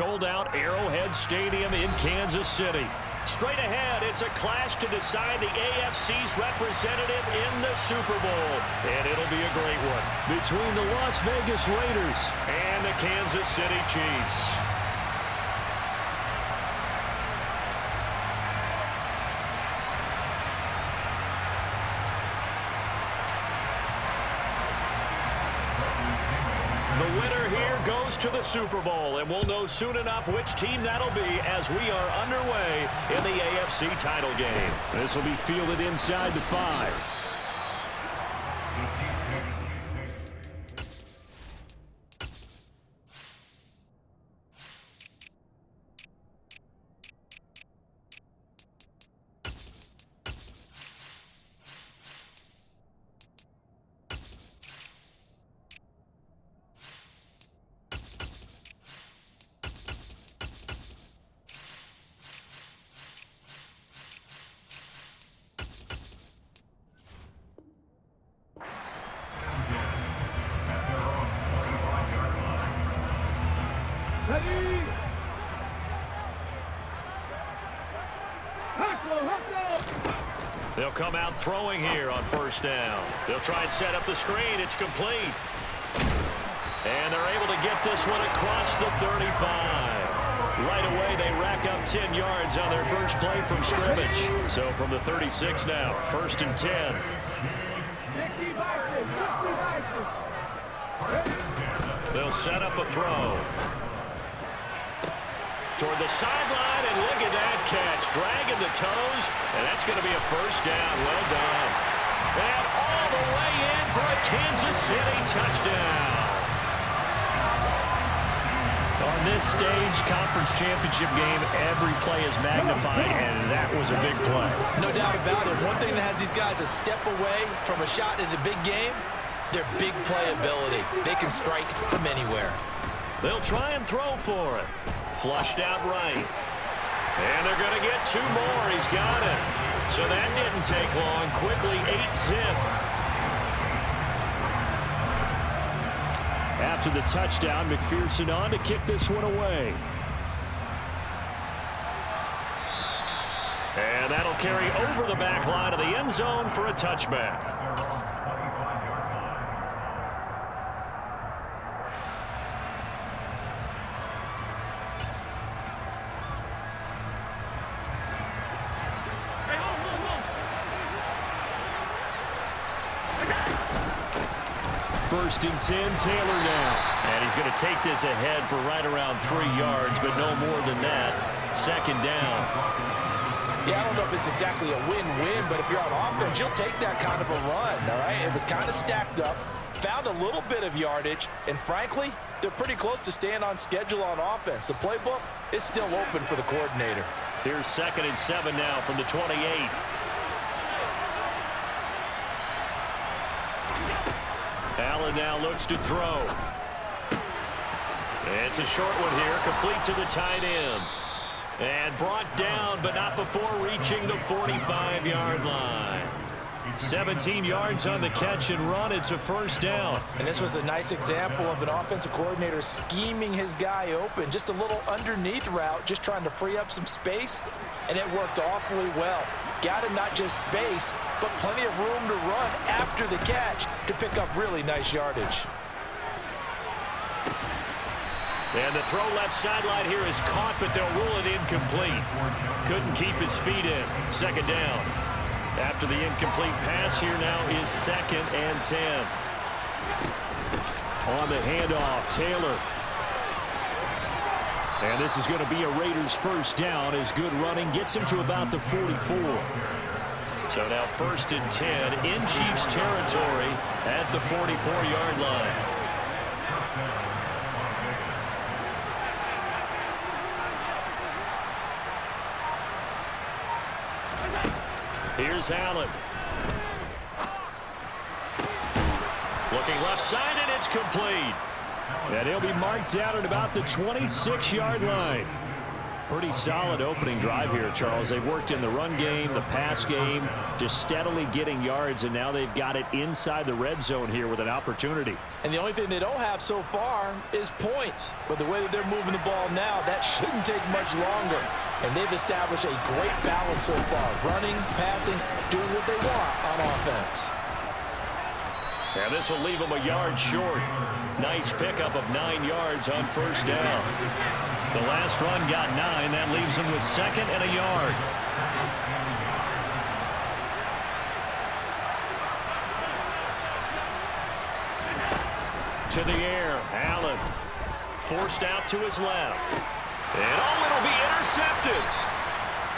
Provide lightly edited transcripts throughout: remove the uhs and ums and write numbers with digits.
sold-out Arrowhead Stadium in Kansas City. Straight ahead, it's a clash to decide the AFC's representative in the Super Bowl. And it'll be a great one between the Las Vegas Raiders and the Kansas City Chiefs. The winner here goes to the Super Bowl, and we'll know soon enough which team that'll be as we are underway in the AFC title game. This will be fielded inside the 5. They'll come out throwing here on first down. They'll try and set up the screen. It's complete. And they're able to get this one across the 35. Right away, they rack up 10 yards on their first play from scrimmage. So from the 36 now, 1st and 10. They'll set up a throw. Toward the sideline, and look at that catch. Dragging the toes, and that's going to be a first down. Well done. And all the way in for a Kansas City touchdown. On this stage, conference championship game, every play is magnified, and that was a big play. No doubt about it. One thing that has these guys a step away from a shot at a big game, their big play ability. They can strike from anywhere. They'll try and throw for it. Flushed out right. And they're going to get 2 more. He's got it. So that didn't take long. Quickly 8-zip. After the touchdown, McPherson on to kick this one away. And that'll carry over the back line of the end zone for a touchback. First and 10, Taylor now. And he's going to take this ahead for right around 3 yards, but no more than that. 2nd down. Yeah, I don't know if it's exactly a win-win, but if you're on offense, you'll take that kind of a run, all right? It was kind of stacked up, found a little bit of yardage, and frankly, they're pretty close to staying on schedule on offense. The playbook is still open for the coordinator. Here's 2nd and 7 now from the 28. Allen now looks to throw. It's a short one here, complete to the tight end. And brought down, but not before reaching the 45-yard line. 17 yards on the catch and run. It's a first down. And this was a nice example of an offensive coordinator scheming his guy open. Just a little underneath route, just trying to free up some space, and it worked awfully well. Got him not just space, but plenty of room to run after the catch to pick up really nice yardage. And the throw left sideline here is caught, but they'll rule it incomplete. Couldn't keep his feet in. 2nd down. After the incomplete pass, here now is 2nd and 10. On the handoff, Taylor. And this is going to be a Raiders first down as good running gets him to about the 44. So now 1st and 10 in Chiefs territory at the 44-yard line. Here's Allen. Looking left side, and it's complete. And he'll be marked down at about the 26-yard line. Pretty solid opening drive here, Charles. They've worked in the run game, the pass game, just steadily getting yards, and now they've got it inside the red zone here with an opportunity. And the only thing they don't have so far is points. But the way that they're moving the ball now, that shouldn't take much longer. And they've established a great balance so far. Running, passing, doing what they want on offense. And this will leave them a yard short. Nice pickup of 9 yards on first down. The last run got 9. That leaves them with 2nd and a yard. To the air, Allen. Forced out to his left. And oh, it'll be intercepted.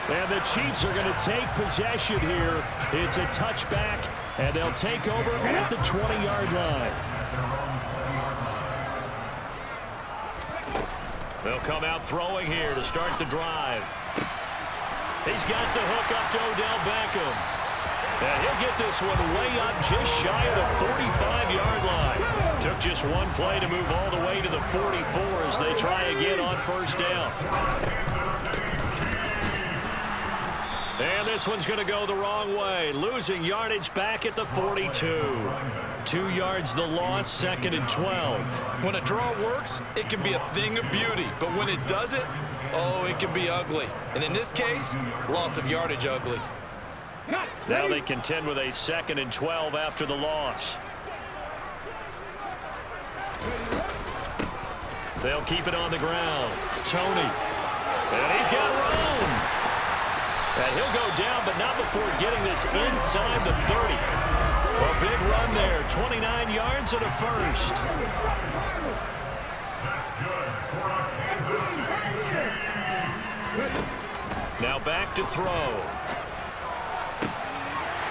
And the Chiefs are going to take possession here. It's a touchback, and they'll take over at the 20-yard line. They'll come out throwing here to start the drive. He's got the hook up to Odell Beckham. And he'll get this one way up just shy of the 45-yard line. Took just one play to move all the way to the 44 as they try again on first down. And this one's going to go the wrong way. Losing yardage back at the 42. 2 yards the loss, 2nd and 12. When a draw works, it can be a thing of beauty. But when it doesn't, oh, it can be ugly. And in this case, loss of yardage ugly. Now they contend with a 2nd and 12 after the loss. They'll keep it on the ground. Tony. And he's got room. And he'll go down, but not before getting this inside the 30. A big run there. 29 yards and a first. Now back to throw.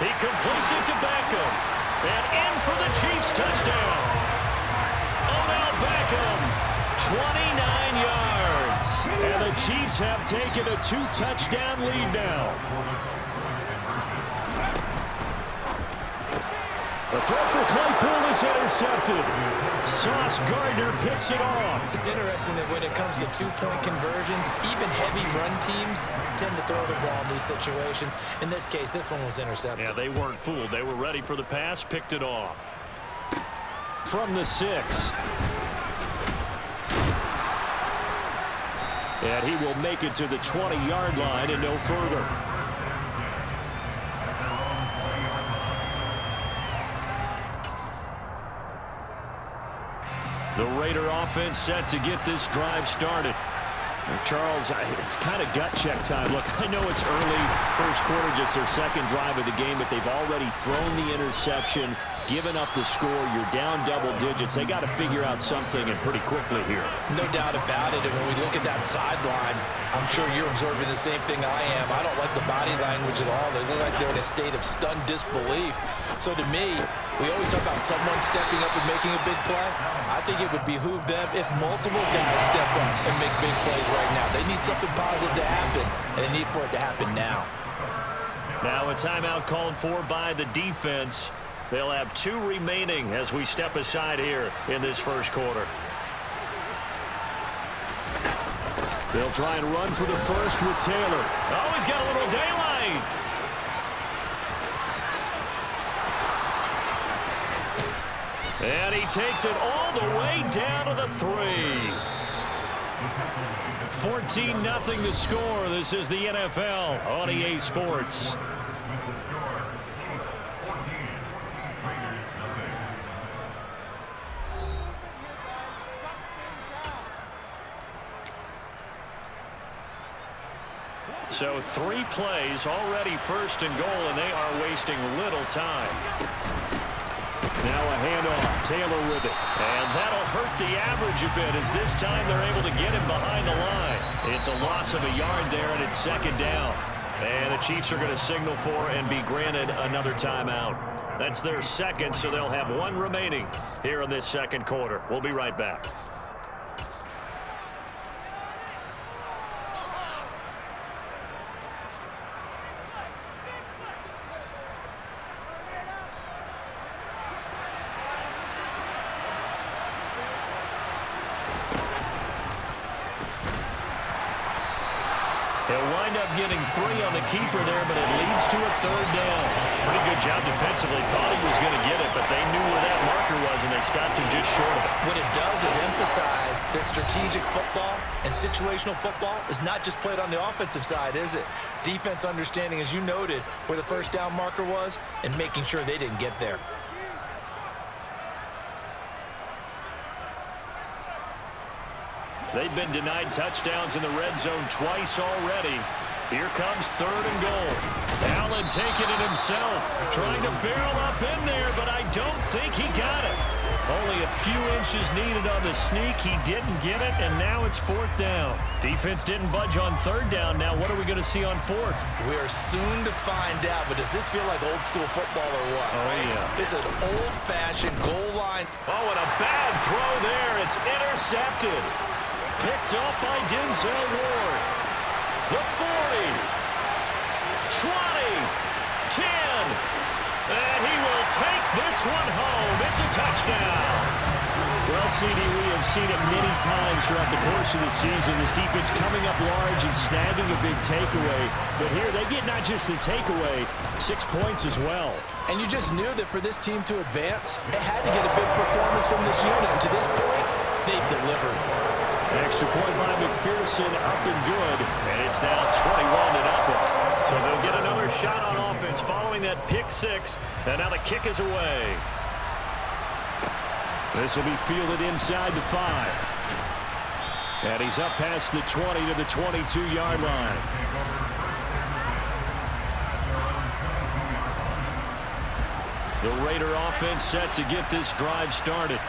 He completes it to Beckham. And in for the Chiefs touchdown. Odell Beckham, 29 yards. And the Chiefs have taken a 2-touchdown lead now. The throw for Claypool is intercepted. Sauce Gardner picks it off. It's interesting that when it comes to two-point conversions, even heavy run teams tend to throw the ball in these situations. In this case, this one was intercepted. Yeah, they weren't fooled. They were ready for the pass, picked it off. From the 6. And he will make it to the 20-yard line and no further. The Raider offense set to get this drive started. Charles, it's kind of gut check time. Look, I know it's early, first quarter, just their second drive of the game, but they've already thrown the interception, given up the score. You're down double digits. They got to figure out something, and pretty quickly here. No doubt about it. And when we look at that sideline, I'm sure you're observing the same thing I am. I don't like the body language at all. They look like they're in a state of stunned disbelief. So to me, we always talk about someone stepping up and making a big play. I think it would behoove them if multiple guys step up and make big plays right now. They need something positive to happen, and they need for it to happen now. Now a timeout called for by the defense. They'll have 2 remaining as we step aside here in this first quarter. They'll try and run for the first with Taylor. Oh, he's got a little daylight. And he takes it all the way down to the 3. 14-0 the score. This is the NFL on EA Sports. So 3 plays, already first and goal, and they are wasting little time. Now a handoff, Taylor with it. And that'll hurt the average a bit as this time they're able to get him behind the line. It's a loss of a yard there, and it's second down. And the Chiefs are going to signal for and be granted another timeout. That's their second, so they'll have 1 remaining here in this second quarter. We'll be right back. They'll wind up getting 3 on the keeper there, but it leads to a 3rd down. Pretty good job defensively. Thought he was going to get it, but they knew where that marker was, and they stopped him just short of it. What it does is emphasize that strategic football and situational football is not just played on the offensive side, is it? Defense understanding, as you noted, where the first down marker was and making sure they didn't get there. They've been denied touchdowns in the red zone twice already. Here comes 3rd and goal. Allen taking it himself, trying to barrel up in there, but I don't think he got it. Only a few inches needed on the sneak. He didn't get it, and now it's 4th down. Defense didn't budge on 3rd down. Now what are we going to see on 4th? We are soon to find out, but does this feel like old school football or what? Oh, yeah. It's an old-fashioned goal line. Oh, and a bad throw there. It's intercepted. Picked up by Denzel Ward. The 40, 20, 10, and he will take this one home. It's a touchdown. Well, CD, we have seen it many times throughout the course of the season. This defense coming up large and snagging a big takeaway. But here they get not just the takeaway, 6 points as well. And you just knew that for this team to advance, it had to get a big performance from this unit. And to this point, they've delivered. Extra point by McPherson, up and good, and it's now 21-0. So they'll get another shot on offense following that pick 6, and now the kick is away. This will be fielded inside the 5. And he's up past the 20 to the 22-yard line. The Raider offense set to get this drive started.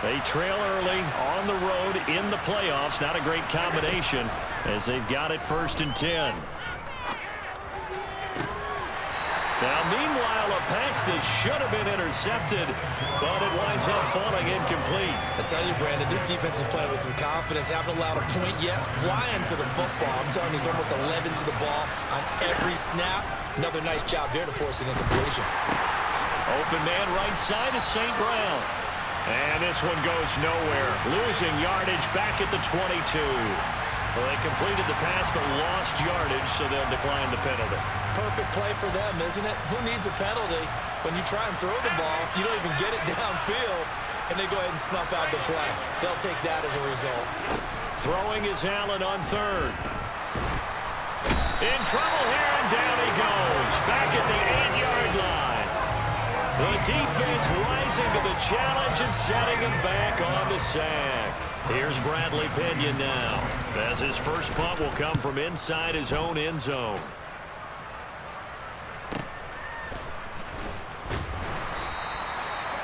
They trail early on the road in the playoffs. Not a great combination as they've got it 1st and 10. Now, meanwhile, a pass that should have been intercepted, but it winds up falling incomplete. I tell you, Brandon, this defense is playing with some confidence. Haven't allowed a point yet. Flying to the football. I'm telling you, it's almost 11 to the ball on every snap. Another nice job there to force an incompletion. Open man right side is St. Brown. And this one goes nowhere. Losing yardage back at the 22. Well, they completed the pass but lost yardage, so they'll decline the penalty. Perfect play for them, isn't it? Who needs a penalty? When you try and throw the ball, you don't even get it downfield, and they go ahead and snuff out the play. They'll take that as a result. Throwing is Allen on 3rd. In trouble here, and down he goes. Back at the 8-yard line. The defense rising to the challenge and setting him back on the sack. Here's Bradley Pinion now, as his first punt will come from inside his own end zone.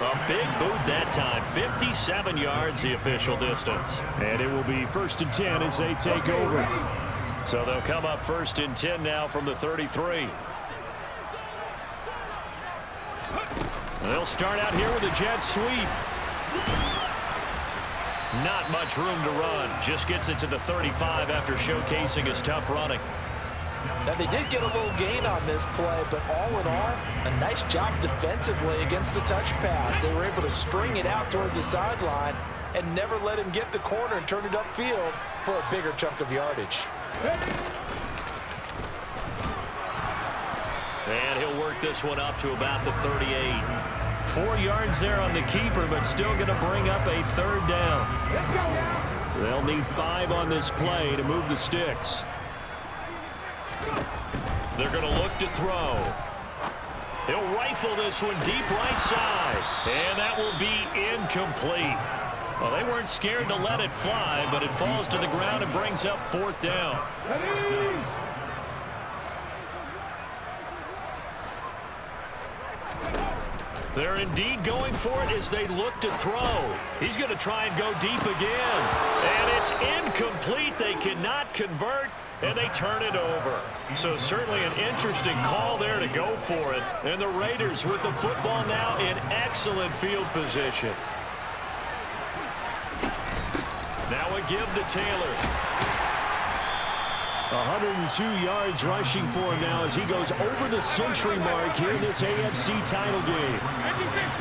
A big boot that time, 57 yards the official distance. And it will be 1st and 10 as they take over. So they'll come up 1st and 10 now from the 33. They'll start out here with a jet sweep. Not much room to run. Just gets it to the 35 after showcasing his tough running. Now, they did get a little gain on this play, but all in all, a nice job defensively against the touch pass. They were able to string it out towards the sideline and never let him get the corner and turn it upfield for a bigger chunk of yardage. And he'll work this one up to about the 38. 4 yards there on the keeper, but still going to bring up a 3rd down. They'll need 5 on this play to move the sticks. They're going to look to throw. He'll rifle this one deep right side, and that will be incomplete. Well, they weren't scared to let it fly, but it falls to the ground and brings up 4th down. They're indeed going for it as they look to throw. He's going to try and go deep again. And it's incomplete. They cannot convert, and they turn it over. So certainly an interesting call there to go for it. And the Raiders with the football now in excellent field position. Now a give to Taylor. 102 yards rushing for him now as he goes over the century mark here in this AFC title game.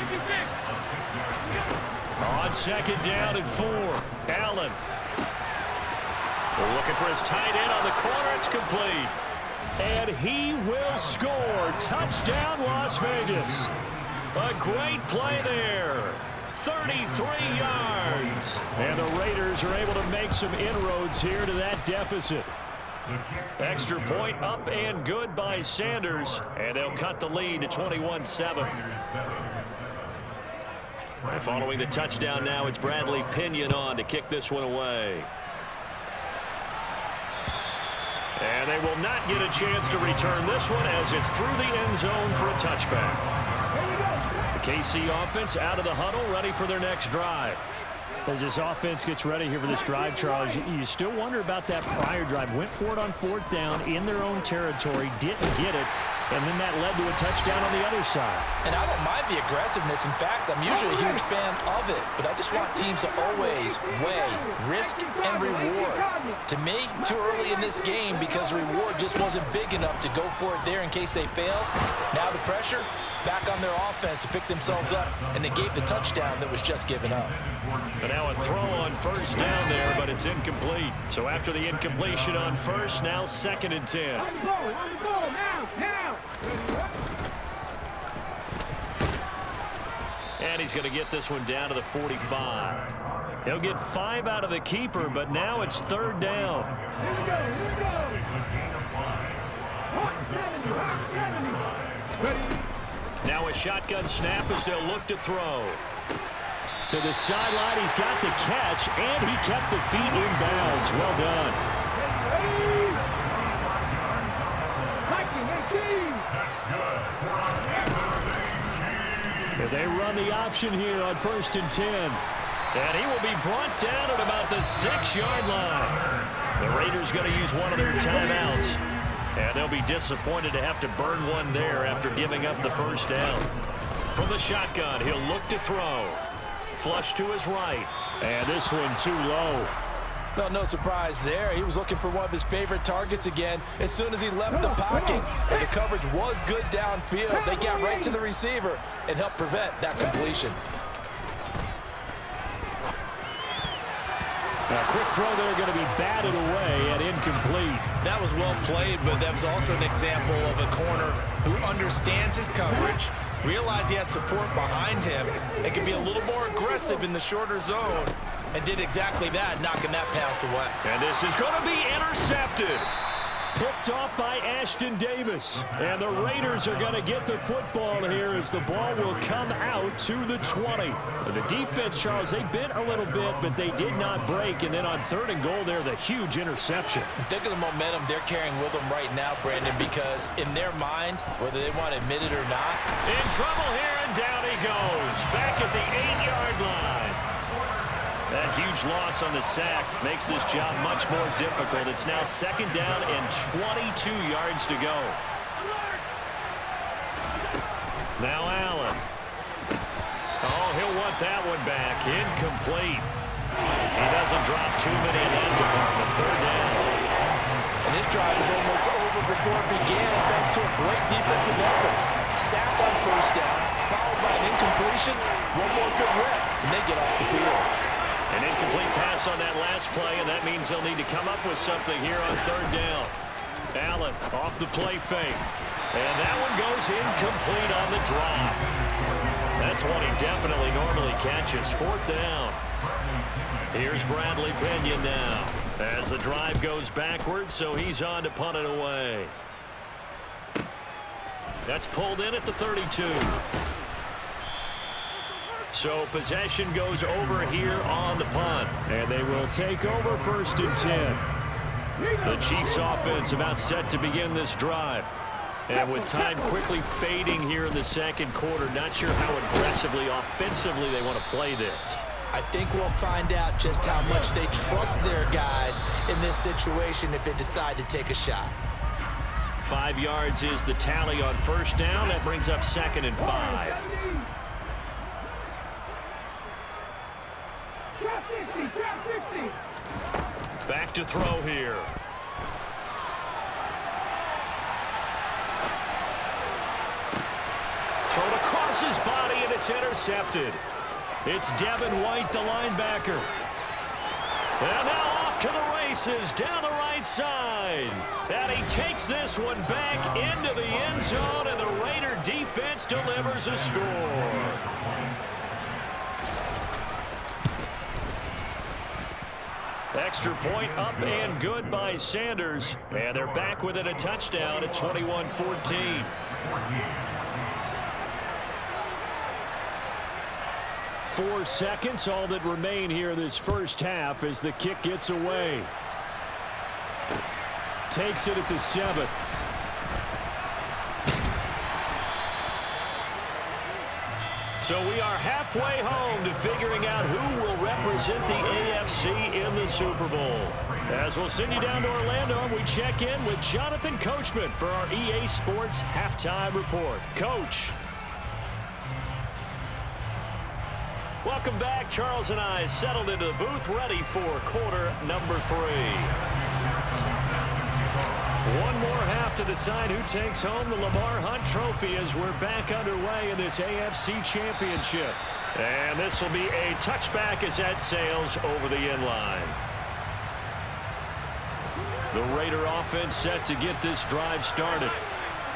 56. On 2nd down and 4. Allen They're looking for his tight end on the corner. It's complete. And he will score. Touchdown, Las Vegas. A great play there. 33 yards. And the Raiders are able to make some inroads here to that deficit. Extra point up and good by Sanders. And they'll cut the lead to 21-7. Following the touchdown now, it's Bradley Pinion on to kick this one away. And they will not get a chance to return this one as it's through the end zone for a touchback. The KC offense out of the huddle, ready for their next drive. As this offense gets ready here for this drive, Charles, you still wonder about that prior drive. Went for it on 4th down in their own territory, didn't get it, and then that led to a touchdown on the other side. And I don't mind the aggressiveness. In fact, I'm usually a huge fan of it, but I just want teams to always weigh risk and reward. To me, too early in this game because the reward just wasn't big enough to go for it there in case they failed. Now the pressure back on their offense to pick themselves up, and they gave the touchdown that was just given up. But now a throw on 1st down there, but it's incomplete. So after the incompletion on 1st, now 2nd and 10. And he's going to get this one down to the 45. He'll get 5 out of the keeper, but now it's 3rd down. Now a shotgun snap as they'll look to throw. To the sideline, he's got the catch, and he kept the feet in bounds. Well done. And they run the option here on 1st and 10. And he will be brought down at about the 6-yard line. The Raiders going to use one of their timeouts. And they'll be disappointed to have to burn one there after giving up the 1st down. From the shotgun, he'll look to throw. Flush to his right. And this one too low. Well, no surprise there. He was looking for one of his favorite targets again as soon as he left the pocket. And the coverage was good downfield. They got right to the receiver and helped prevent that completion. A quick throw there going to be batted away and incomplete. That was well played, but that was also an example of a corner who understands his coverage, realized he had support behind him, and can be a little more aggressive in the shorter zone, and did exactly that, knocking that pass away. And this is going to be intercepted. Picked off by Ashton Davis. And the Raiders are going to get the football here as the ball will come out to the 20. The defense, Charles, they bit a little bit, but they did not break. And then on 3rd and goal there, the huge interception. Think of the momentum they're carrying with them right now, Brandon, because in their mind, whether they want to admit it or not, in trouble here, and down he goes. Back at the 8-yard line. That huge loss on the sack makes this job much more difficult. It's now 2nd down and 22 yards to go. Now Allen. Oh, he'll want that one back. Incomplete. He doesn't drop too many in that department. 3rd down. and this drive is almost over before it began thanks to a great defensive effort. Sack on 1st down, followed by an incompletion. One more good rep, and they get off the field. An incomplete pass on that last play, and that means they'll need to come up with something here on 3rd down. Allen off the play fake. And that one goes incomplete on the drop. That's one he definitely normally catches. 4th down. Here's Bradley Pinion now as the drive goes backwards, so he's on to punt it away. That's pulled in at the 32. So possession goes over here on the punt. And they will take over 1st and 10. The Chiefs offense about set to begin this drive. And with time quickly fading here in the 2nd quarter, not sure how aggressively, offensively they want to play this. I think we'll find out just how much they trust their guys in this situation if they decide to take a shot. 5 yards is the tally on 1st down. That brings up 2nd and 5. Back to throw here. Thrown across his body, and it's intercepted. It's Devin White, the linebacker. And now off to the races down the right side. And he takes this one back into the end zone, and the Raider defense delivers a score. Extra point up and good by Sanders. And they're back within a touchdown at 21-14. 4 seconds, all that remain here this first half as the kick gets away. Takes it at the 7. So we are halfway home to figuring out who will represent the AFC in the Super Bowl. As we'll send you down to Orlando, and we check in with Jonathan Coachman for our EA Sports Halftime Report. Coach. Welcome back. Charles and I settled into the booth ready for quarter number 3. One more half to decide who takes home the Lamar Hunt Trophy as we're back underway in this AFC Championship. And this will be a touchback as that sails over the end line. The Raider offense set to get this drive started.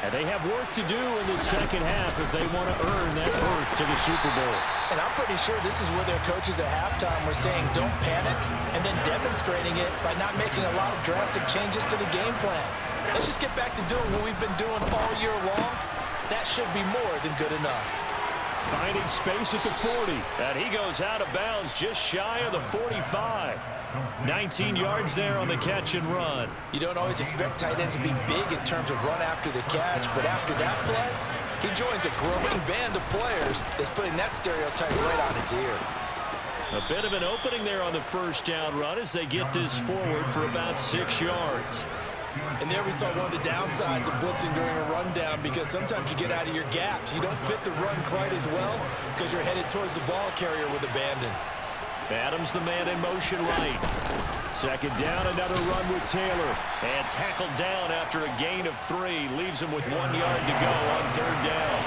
And they have work to do in the second half if they want to earn that berth to the Super Bowl. And I'm pretty sure this is where their coaches at halftime were saying don't panic, and then demonstrating it by not making a lot of drastic changes to the game plan. Let's just get back to doing what we've been doing all year long. That should be more than good enough. Finding space at the 40. And he goes out of bounds just shy of the 45. 19 yards there on the catch and run. You don't always expect tight ends to be big in terms of run after the catch, but after that play, he joins a growing band of players that's putting that stereotype right on its ear. A bit of an opening there on the first down run as they get this forward for about 6 yards. And there we saw one of the downsides of blitzing during a rundown, because sometimes you get out of your gaps. You don't fit the run quite as well because you're headed towards the ball carrier with abandon. Adams the man in motion right. Second down, another run with Taylor. And tackled down after a gain of 3. Leaves him with 1 yard to go on third down.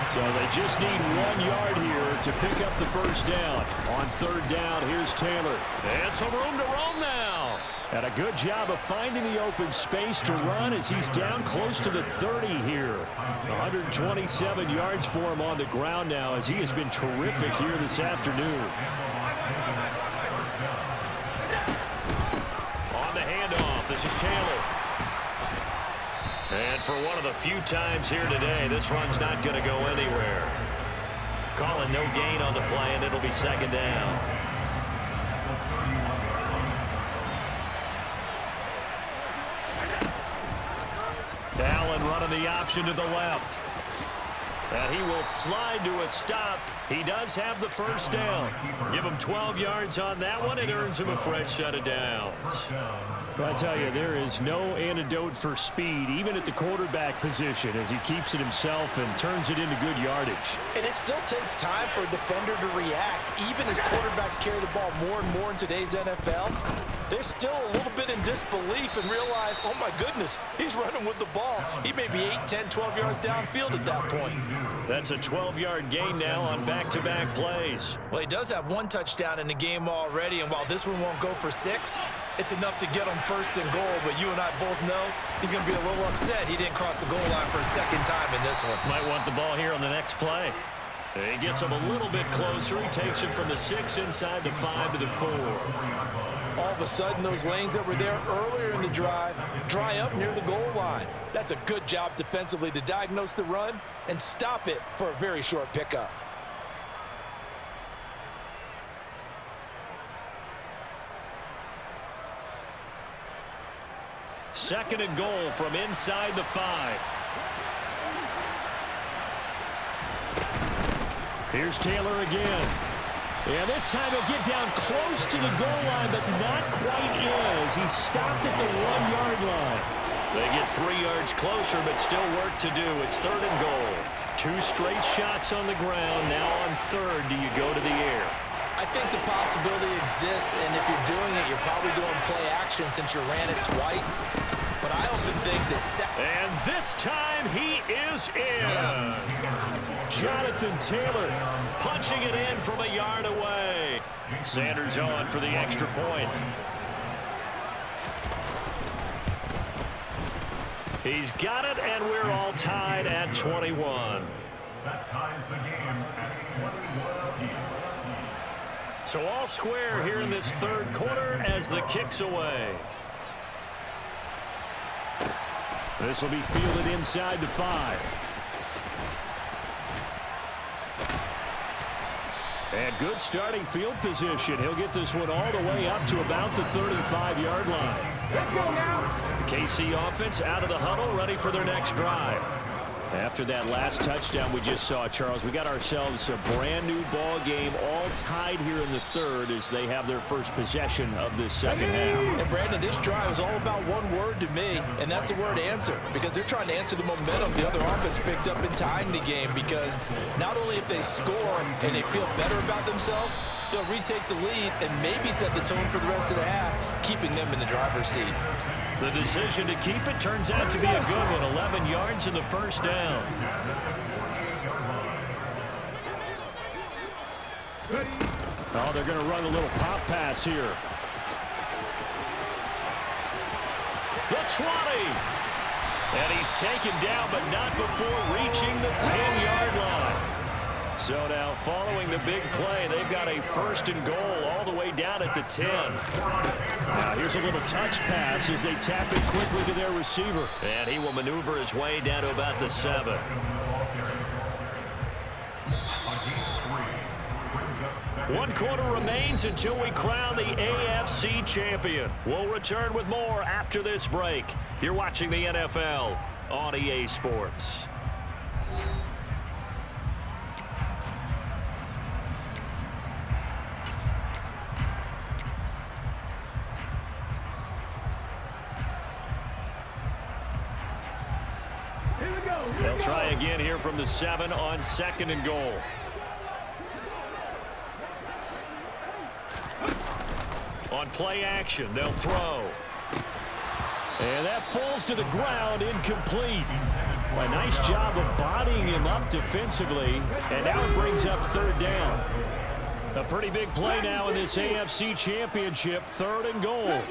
So they just need 1 yard here to pick up the first down. On third down, here's Taylor. And some room to roam now. And a good job of finding the open space to run as he's down close to the 30 here. 127 yards for him on the ground now as he has been terrific here this afternoon. On the handoff, this is Taylor. And for one of the few times here today, this run's not going to go anywhere. Calling no gain on the play, and it'll be second down. Allen running the option to the left. And he will slide to a stop. He does have the first down. Give him 12 yards on that one. It earns him a fresh set of downs. I tell you, there is no antidote for speed, even at the quarterback position, as he keeps it himself and turns it into good yardage. And it still takes time for a defender to react. Even as quarterbacks carry the ball more and more in today's NFL, they're still a little bit in disbelief and realize, oh my goodness, he's running with the ball. He may be 8, 10, 12 yards downfield at that point. That's a 12-yard gain now on back-to-back plays. Well, he does have 1 touchdown in the game already, and while this one won't go for 6, it's enough to get him first and goal. But you and I both know he's going to be a little upset he didn't cross the goal line for a second time in this one. Might want the ball here on the next play. He gets him a little bit closer. He takes it from the 6 inside the 5 to the 4. All of a sudden, those lanes that were there earlier in the drive dry up near the goal line. That's a good job defensively to diagnose the run and stop it for a very short pickup. Second and goal from inside the 5. Here's Taylor again. Yeah, this time he'll get down close to the goal line, but not quite is. He stopped at the 1-yard line. They get 3 yards closer, but still work to do. It's third and goal. 2 straight shots on the ground. Now on third, do you go to the air? I think the possibility exists, and if you're doing it, you're probably going play action since you ran it twice. But I often think this... And this time he is in. Yes. Jonathan Taylor punching it in from a yard away. Sanders on for the extra point. He's got it, and we're all tied at 21. That ties the game at 21 apiece. So all square here in this third quarter as the kick's away. This will be fielded inside the 5. And good starting field position. He'll get this one all the way up to about the 35-yard line. The KC offense out of the huddle, ready for their next drive. After that last touchdown we just saw, Charles, we got ourselves a brand new ball game, all tied here in the third as they have their first possession of this second half. And Brandon, this drive is all about one word to me, and that's the word answer, because they're trying to answer the momentum the other offense picked up in tying the game, because not only if they score and they feel better about themselves, they'll retake the lead and maybe set the tone for the rest of the half, keeping them in the driver's seat. The decision to keep it turns out to be a good one. 11 yards in the first down. Oh, they're going to run a little pop pass here. The 20. And he's taken down, but not before reaching the 10-yard line. So now, following the big play, they've got a first and goal all the way down at the 10. Now, here's a little touch pass as they tap it quickly to their receiver. And he will maneuver his way down to about the 7. One quarter remains until we crown the AFC champion. We'll return with more after this break. You're watching the NFL on EA Sports. They'll try again here from the 7 on second and goal. On play action, they'll throw. And that falls to the ground, incomplete. A nice job of bodying him up defensively. And now it brings up third down. A pretty big play now in this AFC championship, third and goal.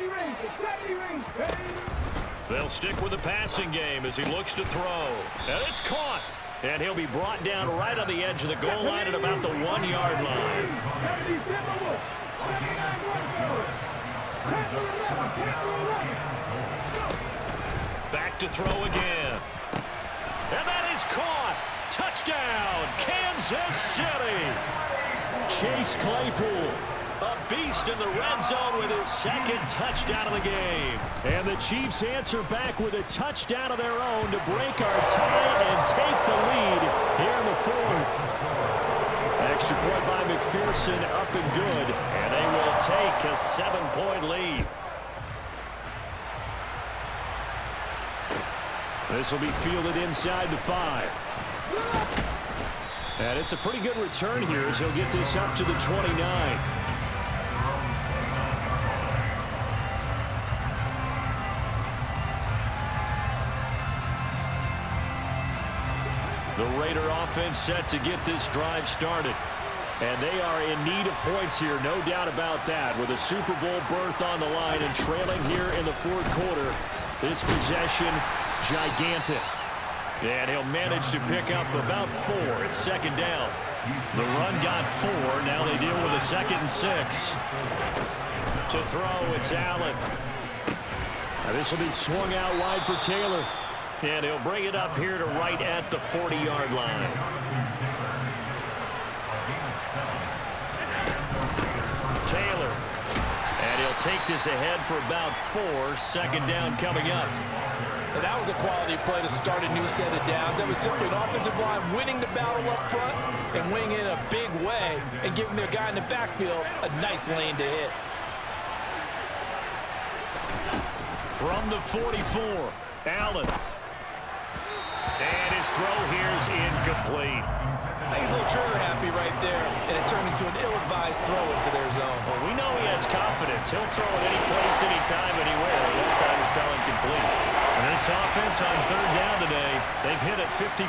They'll stick with the passing game as he looks to throw. And it's caught. And he'll be brought down right on the edge of the goal line at about the 1-yard line. Back to throw again. And that is caught. Touchdown, Kansas City. Chase Claypool. A beast in the red zone with his second touchdown of the game. And the Chiefs answer back with a touchdown of their own to break our tie and take the lead here in the fourth. Extra point by McPherson, up and good. And they will take a 7-point lead. This will be fielded inside the 5. And it's a pretty good return here as he'll get this up to the 29. The Raider offense set to get this drive started. And they are in need of points here, no doubt about that. With a Super Bowl berth on the line and trailing here in the fourth quarter, this possession, gigantic. And he'll manage to pick up about 4 at second down. The run got 4. Now they deal with a 2nd and 6. To throw, it's Allen. Now this will be swung out wide for Taylor. And he'll bring it up here to right at the 40-yard line. Taylor. And he'll take this ahead for about 4. Second down coming up. And that was a quality play to start a new set of downs. That was simply an offensive line winning the battle up front and winning in a big way and giving their guy in the backfield a nice lane to hit. From the 44, Allen. And his throw here is incomplete. He's a little trigger happy right there, and it turned into an ill-advised throw into their zone. Well, we know he has confidence. He'll throw it any place, anytime, anywhere. That time it fell incomplete. And this offense on third down today, they've hit it 50%,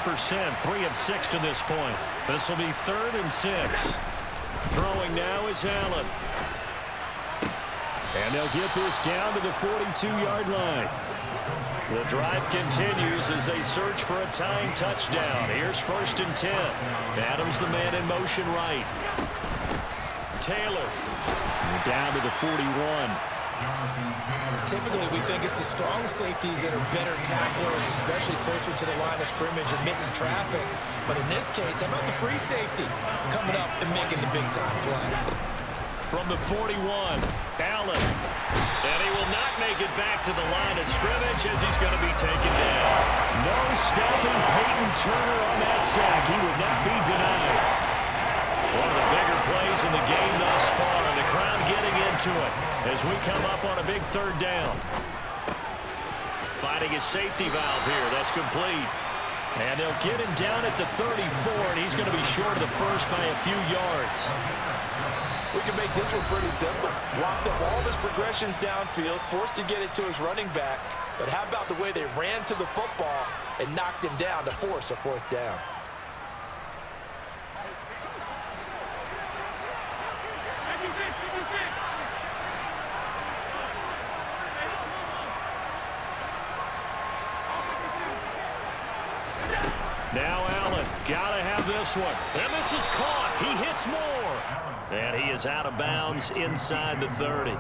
3 of 6 to this point. This will be 3rd and 6. Throwing now is Allen. And they'll get this down to the 42-yard line. The drive continues as they search for a tying touchdown. Here's 1st and 10. Adams the man in motion right. Taylor down to the 41. Typically, we think it's the strong safeties that are better tacklers, especially closer to the line of scrimmage amidst traffic. But in this case, how about the free safety coming up and making the big-time play? From the 41, Allen. And he will not make it back to the line of scrimmage as he's going to be taken down. No stopping Peyton Turner on that sack. He would not be denied. One of the bigger plays in the game thus far, and the crowd getting into it as we come up on a big 3rd down. Finding his safety valve here. That's complete. And they'll get him down at the 34, and he's going to be short of the first by a few yards. We can make this one pretty simple. Locked up all of his progressions downfield, forced to get it to his running back. But how about the way they ran to the football and knocked him down to force a 4th down? Now Allen, gotta have this one. And this is caught. He hits more. And he is out of bounds inside the 30.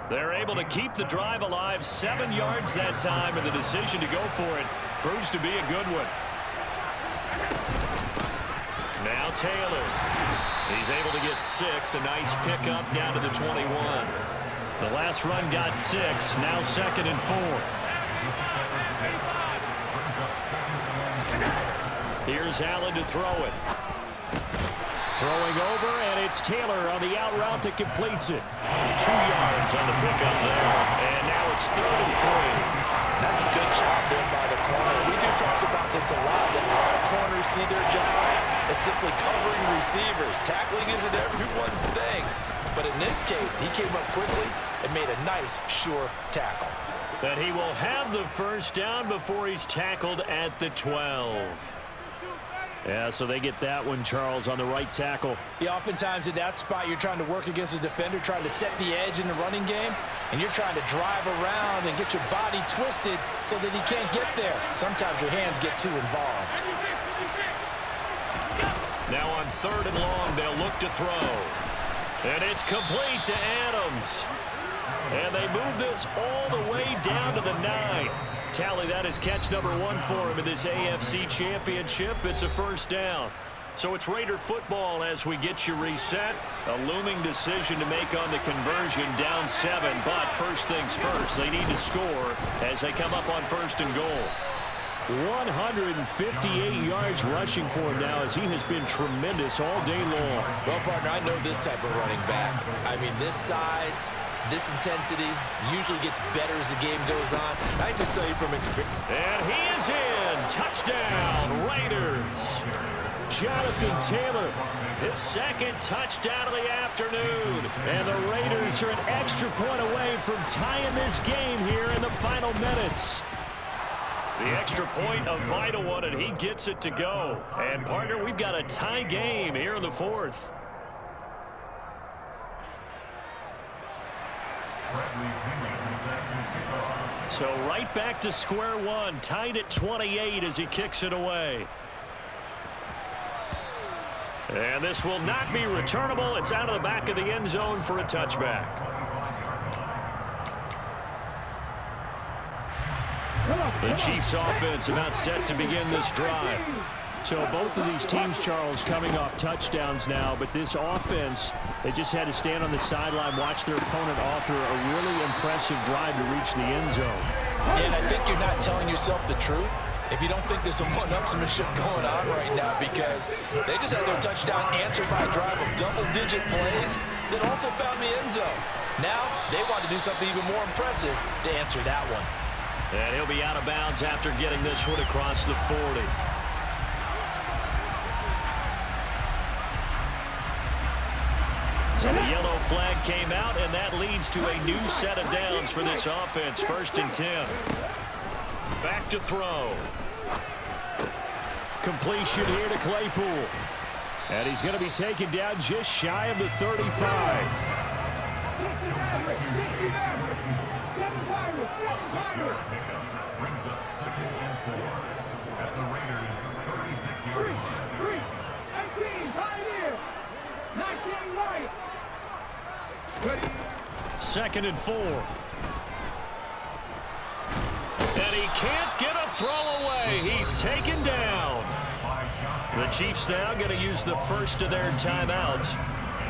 They're able to keep the drive alive 7 yards that time, and the decision to go for it proves to be a good one. Now Taylor. He's able to get 6. A nice pickup down to the 21. The last run got 6. Now 2nd and 4. Here's Allen to throw it. Throwing over, and it's Taylor on the out route that completes it. 2 yards on the pickup there. And now it's 3rd and 3. That's a good job there by the corner. We do talk about this a lot, that a lot of corners see their job as simply covering receivers. Tackling isn't everyone's thing. But in this case, he came up quickly and made a nice, sure tackle. That he will have the 1st down before he's tackled at the 12. Yeah, so they get that one, Charles, on the right tackle. Yeah, oftentimes in that spot, you're trying to work against a defender, trying to set the edge in the running game, and you're trying to drive around and get your body twisted so that he can't get there. Sometimes your hands get too involved. Now on 3rd and long, they'll look to throw. And it's complete to Adams. And they move this all the way down to the 9. Tally, that is catch number 1 for him in this AFC Championship. It's a 1st down. So it's Raider football as we get you reset. A looming decision to make on the conversion, down 7. But first things first, they need to score as they come up on 1st and goal. 158 yards rushing for him now as he has been tremendous all day long. Well, partner, I know this type of running back. I mean, this size, this intensity usually gets better as the game goes on. I just tell you from experience. And he is in. Touchdown, Raiders. Jonathan Taylor, his 2nd touchdown of the afternoon. And the Raiders are an extra point away from tying this game here in the final minutes. The extra point, a vital one, and he gets it to go. And, partner, we've got a tie game here in the 4th. So right back to square one, tied at 28 as he kicks it away. And this will not be returnable. It's out of the back of the end zone for a touchback. The Chiefs offense about set to begin this drive. So both of these teams, Charles, coming off touchdowns now, but this offense, they just had to stand on the sideline, watch their opponent author a really impressive drive to reach the end zone. And I think you're not telling yourself the truth if you don't think there's some one-upsmanship going on right now, because they just had their touchdown answered by a drive of double-digit plays that also found the end zone. Now they want to do something even more impressive to answer that one. And he'll be out of bounds after getting this one across the 40. So the yellow flag came out, and that leads to a new set of downs for this offense. 1st and 10. Back to throw. Completion here to Claypool. And he's going to be taken down just shy of the 35. 4 at the Raiders' 36-yard line. 18, pioneer. 19, right. Ready. 2nd and 4. And he can't get a throw away. He's taken down. The Chiefs now going to use the first of their timeouts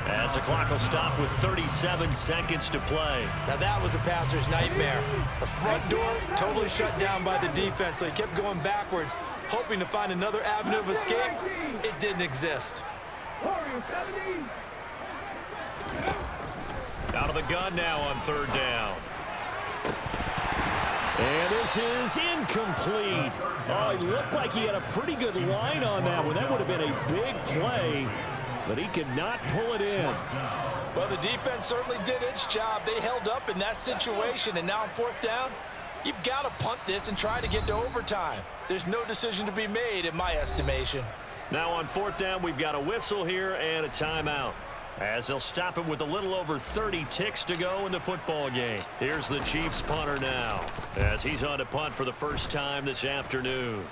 as the clock will stop with 37 seconds to play. Now that was a passer's nightmare. The front door totally shut down by the defense, so he kept going backwards, hoping to find another avenue of escape. It didn't exist. Out of the gun now on 3rd down. And this is incomplete. Oh, he looked like he had a pretty good line on that one. That would have been a big play, but he could not pull it in. Well, the defense certainly did its job. They held up in that situation, and now on 4th down, you've got to punt this and try to get to overtime. There's no decision to be made in my estimation. Now on 4th down, we've got a whistle here and a timeout, as they'll stop it with a little over 30 ticks to go in the football game. Here's the Chiefs punter now, as he's on to punt for the first time this afternoon.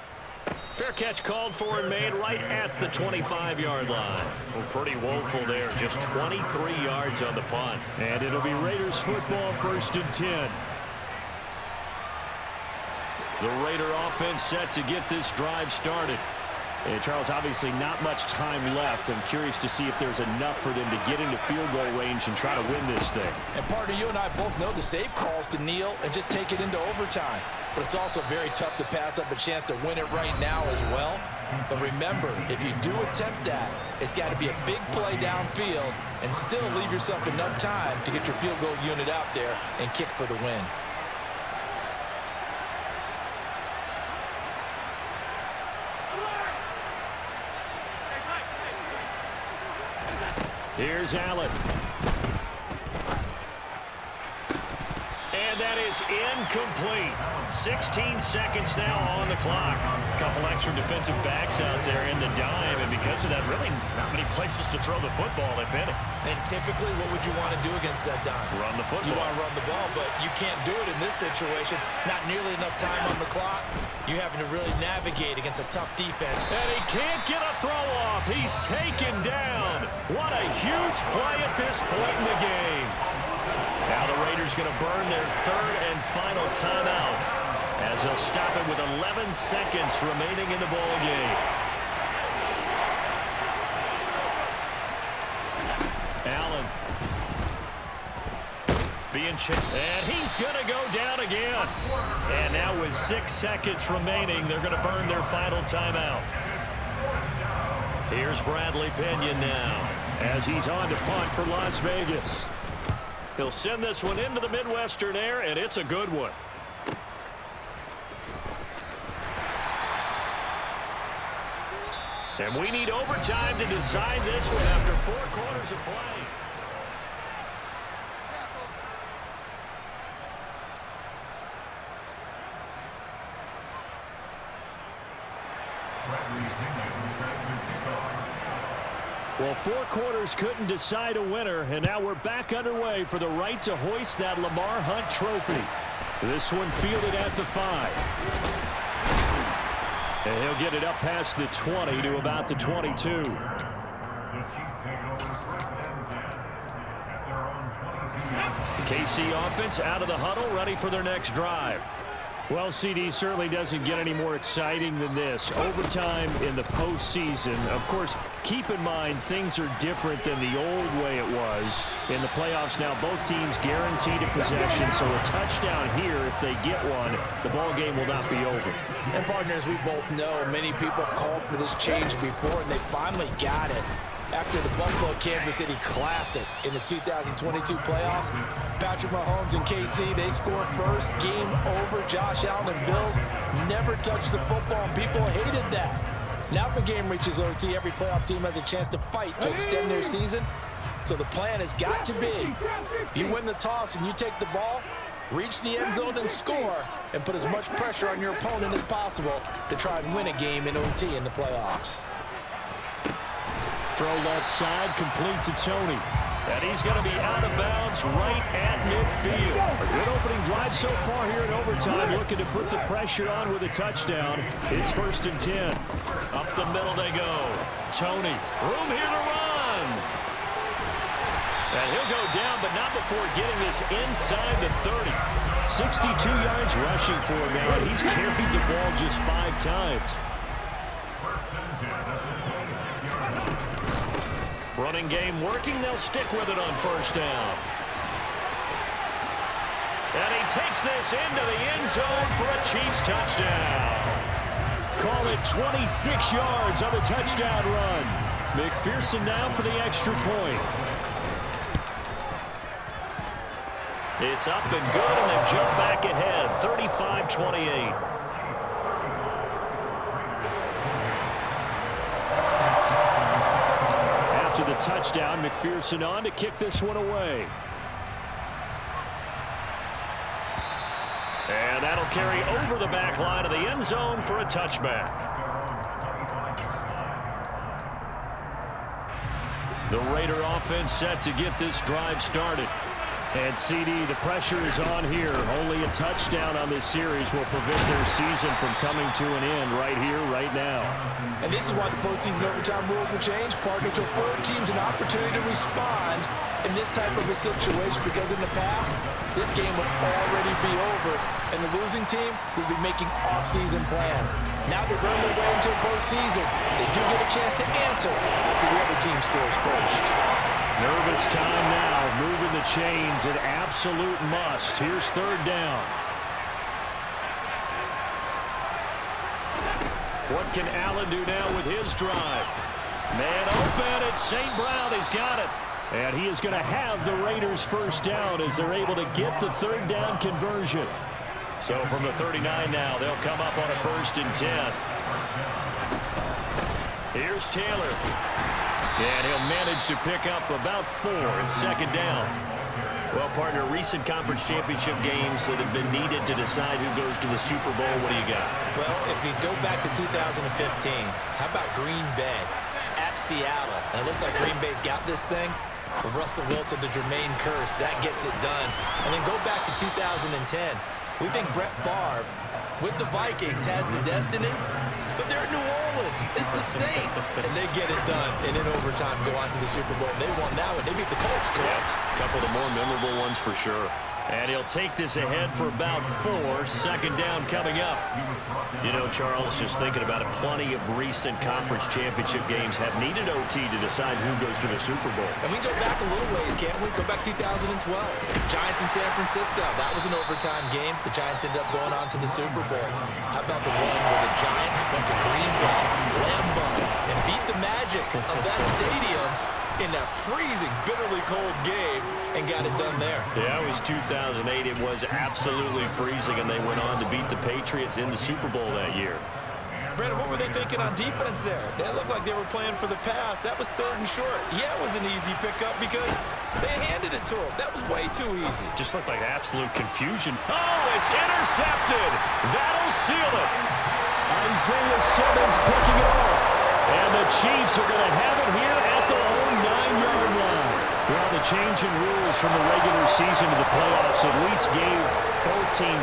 Fair catch called for and made right at the 25-yard line. Well, pretty woeful there, just 23 yards on the punt. And it'll be Raiders football, 1st and 10. The Raider offense set to get this drive started. And Charles, obviously not much time left. I'm curious to see if there's enough for them to get into field goal range and try to win this thing. And partner, you and I both know the safe calls to kneel and just take it into overtime. But it's also very tough to pass up a chance to win it right now as well. But remember, if you do attempt that, it's got to be a big play downfield and still leave yourself enough time to get your field goal unit out there and kick for the win. Here's Allen. And that is incomplete. 16 seconds now on the clock. A couple extra defensive backs out there in the dime, and because of that, really not many places to throw the football, if any. And typically, what would you want to do against that dime? Run the football. You want to run the ball, but you can't do it in this situation. Not nearly enough time on the clock. You're having to really navigate against a tough defense. And he can't get a throw off. He's taken down. What a huge play at this point in the game. Now the Raiders going to burn their 3rd and final timeout, as they'll stop it with 11 seconds remaining in the ball game. Allen being checked, and he's going to go down again. And now with 6 seconds remaining, they're going to burn their final timeout. Here's Bradley Pinion now, as he's on to punt for Las Vegas. He'll send this one into the Midwestern air, and it's a good one. And we need overtime to decide this one after 4 quarters of play. Well, 4 quarters couldn't decide a winner, and now we're back underway for the right to hoist that Lamar Hunt trophy. This one fielded at the 5. And he'll get it up past the 20 to about the 22. The Chiefs take over 1st and 10 at their own 22. KC offense out of the huddle, ready for their next drive. Well, CD certainly doesn't get any more exciting than this. Overtime in the postseason. Of course, keep in mind things are different than the old way it was. In the playoffs now, both teams guaranteed a possession, so a touchdown here, if they get one, the ball game will not be over. And partners, we both know many people have called for this change before, and they finally got it. After the Buffalo-Kansas City Classic in the 2022 playoffs, Patrick Mahomes and KC, they scored first. Game over. Josh Allen and Bills never touched the football, and people hated that. Now if the game reaches OT, every playoff team has a chance to fight to extend their season. So the plan has got to be, if you win the toss and you take the ball, reach the end zone and score, and put as much pressure on your opponent as possible to try and win a game in OT in the playoffs. Throw left side, complete to Tony. And he's going to be out of bounds right at midfield. A good opening drive so far here in overtime, looking to put the pressure on with a touchdown. It's 1st and 10. Up the middle they go. Tony, room here to run. And he'll go down, but not before getting this inside the 30. 62 yards rushing for him now. He's carried the ball just 5 times. Running game working. They'll stick with it on 1st down. And he takes this into the end zone for a Chiefs touchdown. Call it 26 yards on the touchdown run. McPherson now for the extra point. It's up and good, and they've jumped back ahead, 35-28. After the touchdown, McPherson on to kick this one away. And that'll carry over the back line of the end zone for a touchback. The Raider offense set to get this drive started. And CD, the pressure is on here. Only a touchdown on this series will prevent their season from coming to an end right here, right now. And this is why the postseason overtime rules will change, partner, to afford teams an opportunity to respond in this type of a situation, because in the past, this game would already be over, and the losing team would be making off-season plans. Now they're going their way into a postseason. They do get a chance to answer after the other team scores first. Nervous time now, moving the chains, an absolute must. Here's 3rd down. What can Allen do now with his drive? Man open, it's St. Brown, he's got it. And he is going to have the Raiders 1st down as they're able to get the 3rd down conversion. So from the 39 now, they'll come up on a 1st and 10. Here's Taylor. And he'll manage to pick up about 4 in 2nd down. Well, partner, recent conference championship games that have been needed to decide who goes to the Super Bowl. What do you got? Well, if you go back to 2015, how about Green Bay at Seattle? And it looks like Green Bay's got this thing. With Russell Wilson to Jermaine Kearse, that gets it done. And then go back to 2010. We think Brett Favre with the Vikings has the destiny, but they're in New Orleans. It's the Saints, and they get it done. And in overtime, go on to the Super Bowl. They won that one. They beat the Colts, correct? A couple of the more memorable ones for sure. And he'll take this ahead for about 4. 2nd down coming up. You know, Charles, just thinking about it, plenty of recent conference championship games have needed OT to decide who goes to the Super Bowl. And we go back a little ways, can't we? Go back 2012. Giants in San Francisco. That was an overtime game. The Giants ended up going on to the Super Bowl. How about the one where the Giants went to Green Bay, Lambeau, and beat the magic of that stadium in that freezing, bitterly cold game and got it done there. Yeah, it was 2008. It was absolutely freezing, and they went on to beat the Patriots in the Super Bowl that year. Brandon, what were they thinking on defense there? They looked like they were playing for the pass. That was 3rd and short. Yeah, it was an easy pickup because they handed it to him. That was way too easy. Just looked like absolute confusion. Oh, it's intercepted. That'll seal it. Isaiah Simmons picking it off. And the Chiefs are going to have it here at their own 9-yard line. Well, the change in rules from the regular season to the playoffs at least gave both teams